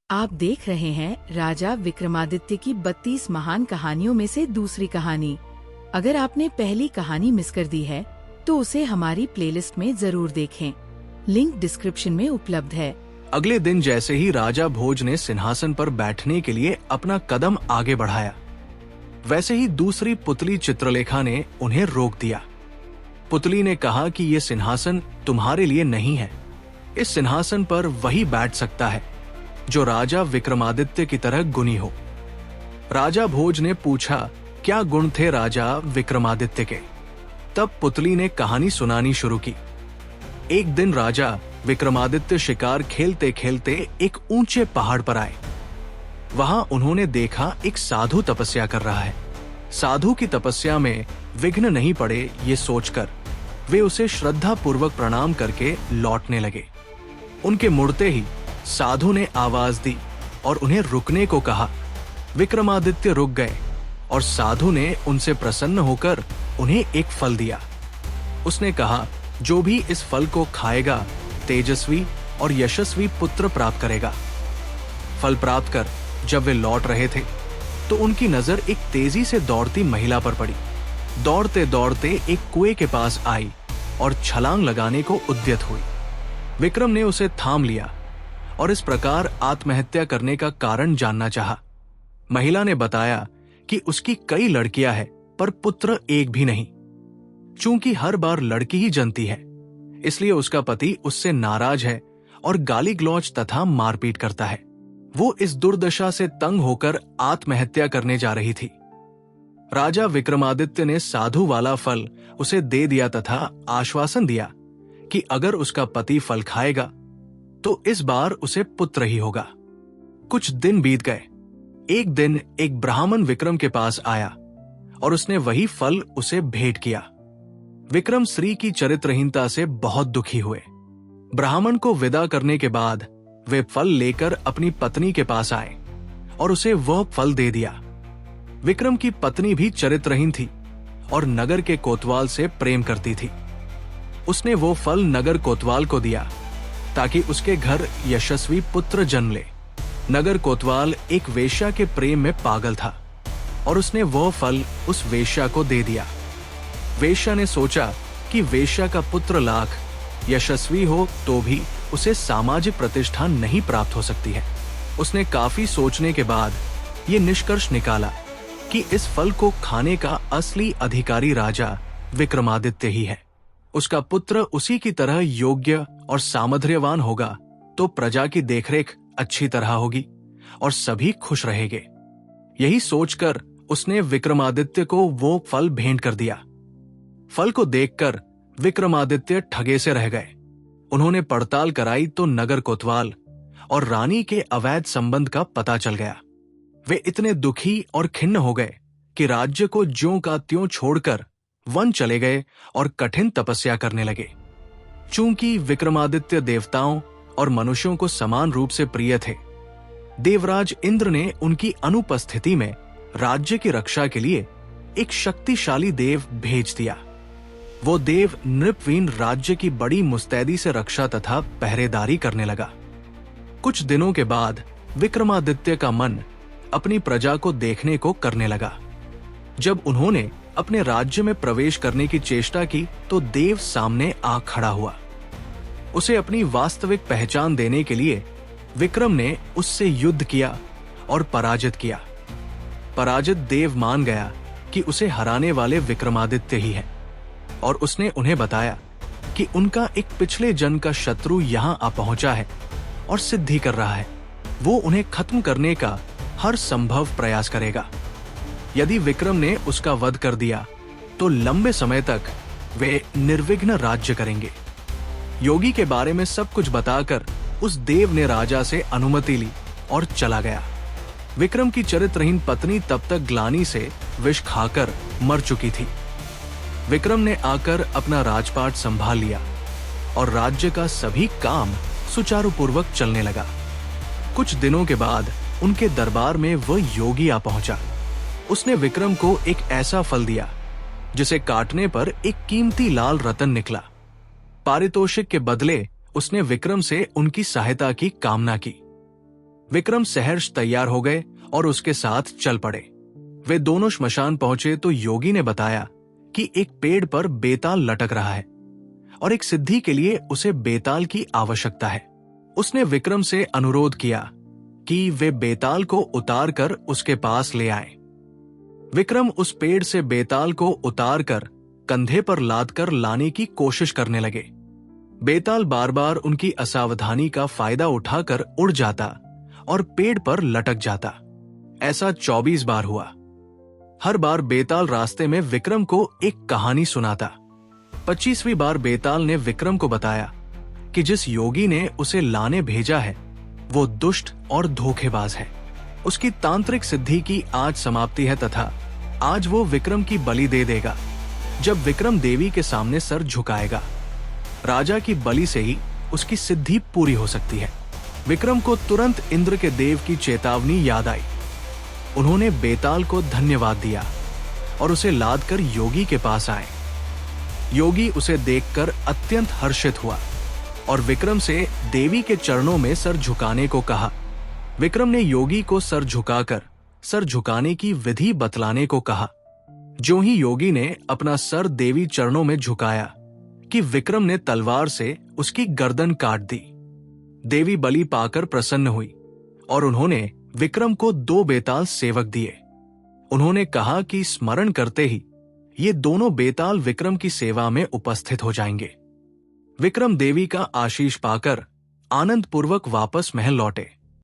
आप देख रहे हैं राजा विक्रमादित्य की 32 महान कहानियों में से दूसरी कहानी। अगर आपने पहली कहानी मिस कर दी है तो उसे हमारी प्लेलिस्ट में जरूर देखें। लिंक डिस्क्रिप्शन में उपलब्ध है। अगले दिन जैसे ही राजा भोज ने सिंहासन पर बैठने के लिए अपना कदम आगे बढ़ाया, वैसे ही दूसरी पुतली चित्रलेखा ने उन्हें रोक दिया। पुतली ने कहा कि ये सिंहासन तुम्हारे लिए नहीं है। इस सिंहासन पर वही बैठ सकता है जो राजा विक्रमादित्य की तरह गुणी हो। राजा भोज ने पूछा, क्या गुण थे राजा विक्रमादित्य के? तब पुतली ने कहानी सुनानी शुरू की। एक दिन राजा विक्रमादित्य शिकार खेलते खेलते एक ऊंचे पहाड़ पर आए। वहां उन्होंने देखा एक साधु तपस्या कर रहा है। साधु की तपस्या में विघ्न नहीं पड़े ये सोचकर वे उसे श्रद्धा पूर्वक प्रणाम करके लौटने लगे। उनके मुड़ते ही साधु ने आवाज दी और उन्हें रुकने को कहा। विक्रमादित्य रुक गए और साधु ने उनसे प्रसन्न होकर उन्हें एक फल दिया। उसने कहा, जो भी इस फल को खाएगा तेजस्वी और यशस्वी पुत्र प्राप्त करेगा। फल प्राप्त कर जब वे लौट रहे थे तो उनकी नजर एक तेजी से दौड़ती महिला पर पड़ी। दौड़ते दौड़ते एक कुएं के पास आई और छलांग लगाने को उद्यत हुई। विक्रम ने उसे थाम लिया और इस प्रकार आत्महत्या करने का कारण जानना चाहा। महिला ने बताया कि उसकी कई लड़कियां हैं पर पुत्र एक भी नहीं। चूंकि हर बार लड़की ही जन्मती है, इसलिए उसका पति उससे नाराज है और गाली गलौज तथा मारपीट करता है। वो इस दुर्दशा से तंग होकर आत्महत्या करने जा रही थी। राजा विक्रमादित्य ने साधु वाला फल उसे दे दिया तथा आश्वासन दिया कि अगर उसका पति फल खाएगा तो इस बार उसे पुत्र ही होगा। कुछ दिन बीत गए। एक दिन एक ब्राह्मण विक्रम के पास आया और उसने वही फल उसे भेंट किया। विक्रम स्त्री की चरित्रहीनता से बहुत दुखी हुए। ब्राह्मण को विदा करने के बाद वे फल लेकर अपनी पत्नी के पास आए और उसे वह फल दे दिया। विक्रम की पत्नी भी चरित्रहीन थी और नगर के कोतवाल से प्रेम करती थी। उसने वो फल नगर कोतवाल को दिया ताकि उसके घर यशस्वी पुत्र जन्म ले। नगर कोतवाल एक वेश्या के प्रेम में पागल था और उसने वह फल उस वेश्या को दे दिया। वेश्या ने सोचा कि वेश्या का पुत्र लाख यशस्वी हो तो भी उसे सामाजिक प्रतिष्ठा नहीं प्राप्त हो सकती है। उसने काफी सोचने के बाद ये निष्कर्ष निकाला कि इस फल को खाने का असली अधिकारी राजा विक्रमादित्य ही है। उसका पुत्र उसी की तरह योग्य और सामर्थ्यवान होगा तो प्रजा की देखरेख अच्छी तरह होगी और सभी खुश रहेंगे। यही सोचकर उसने विक्रमादित्य को वो फल भेंट कर दिया। फल को देखकर विक्रमादित्य ठगे से रह गए। उन्होंने पड़ताल कराई तो नगर कोतवाल और रानी के अवैध संबंध का पता चल गया। वे इतने दुखी और खिन्न हो गए कि राज्य को ज्यों का त्यों छोड़कर वन चले गए और कठिन तपस्या करने लगे। चूंकि विक्रमादित्य देवताओं और मनुष्यों को समान रूप से प्रिय थे, देवराज इंद्र ने उनकी अनुपस्थिति में राज्य की रक्षा के लिए एक शक्तिशाली देव भेज दिया। वो देव नृपवीन राज्य की बड़ी मुस्तैदी से रक्षा तथा पहरेदारी करने लगा। कुछ दिनों के बाद विक्रमादित्य का मन अपनी प्रजा को देखने को करने लगा। जब उन्होंने अपने राज्य में प्रवेश करने की चेष्टा की तो देव सामने आ खड़ा हुआ। उसे अपनी वास्तविक पहचान देने के लिए विक्रम ने उससे युद्ध किया और पराजित किया। पराजित देव मान गया कि उसे हराने वाले विक्रमादित्य ही है और उसने उन्हें बताया कि उनका एक पिछले जन्म का शत्रु यहाँ आ पहुंचा है और सिद्धि कर रहा है। वो उन्हें खत्म करने का हर संभव प्रयास करेगा। यदि विक्रम ने उसका वध कर दिया तो लंबे समय तक वे निर्विघ्न राज्य करेंगे। योगी के बारे में सब कुछ बताकर उस देव ने राजा से अनुमति ली और चला गया। विक्रम की चरित्रहीन पत्नी तब तक ग्लानि से विष खाकर मर चुकी थी। विक्रम ने आकर अपना राजपाट संभाल लिया और राज्य का सभी काम सुचारू पूर्वक चलने लगा। कुछ दिनों के बाद उनके दरबार में वह योगी आ पहुंचा। उसने विक्रम को एक ऐसा फल दिया जिसे काटने पर एक कीमती लाल रतन निकला। पारितोषिक के बदले उसने विक्रम से उनकी सहायता की कामना की। विक्रम सहर्ष तैयार हो गए और उसके साथ चल पड़े। वे दोनों श्मशान पहुंचे तो योगी ने बताया कि एक पेड़ पर बेताल लटक रहा है और एक सिद्धि के लिए उसे बेताल की आवश्यकता है। उसने विक्रम से अनुरोध किया कि वे बेताल को उतार कर उसके पास ले आए। विक्रम उस पेड़ से बेताल को उतार कर कंधे पर लाद कर लाने की कोशिश करने लगे। बेताल बार बार उनकी असावधानी का फायदा उठाकर उड़ जाता और पेड़ पर लटक जाता। ऐसा 24 बार हुआ। हर बार बेताल रास्ते में विक्रम को एक कहानी सुनाता। 25वीं बार बेताल ने विक्रम को बताया कि जिस योगी ने उसे लाने भेजा है वो दुष्ट और धोखेबाज है। उसकी तांत्रिक सिद्धि की आज समाप्ति है तथा आज वो विक्रम की बलि दे देगा। जब विक्रम देवी के सामने सर झुकाएगा, राजा की बलि से ही उसकी सिद्धि पूरी हो सकती है। विक्रम को तुरंत इंद्र के देव की चेतावनी याद आई। उन्होंने बेताल को धन्यवाद दिया और उसे लादकर योगी के पास आए। योगी उसे देखकर अत्यंत हर्षित हुआ और विक्रम से देवी के चरणों में सर झुकाने को कहा। विक्रम ने योगी को सर झुकाकर सर झुकाने की विधि बतलाने को कहा। ज्यों ही योगी ने अपना सर देवी चरणों में झुकाया कि विक्रम ने तलवार से उसकी गर्दन काट दी। देवी बलि पाकर प्रसन्न हुई और उन्होंने विक्रम को 2 बेताल सेवक दिए। उन्होंने कहा कि स्मरण करते ही ये दोनों बेताल विक्रम की सेवा में उपस्थित हो जाएंगे। विक्रम देवी का आशीष पाकर आनंद पूर्वक वापस महल लौटे।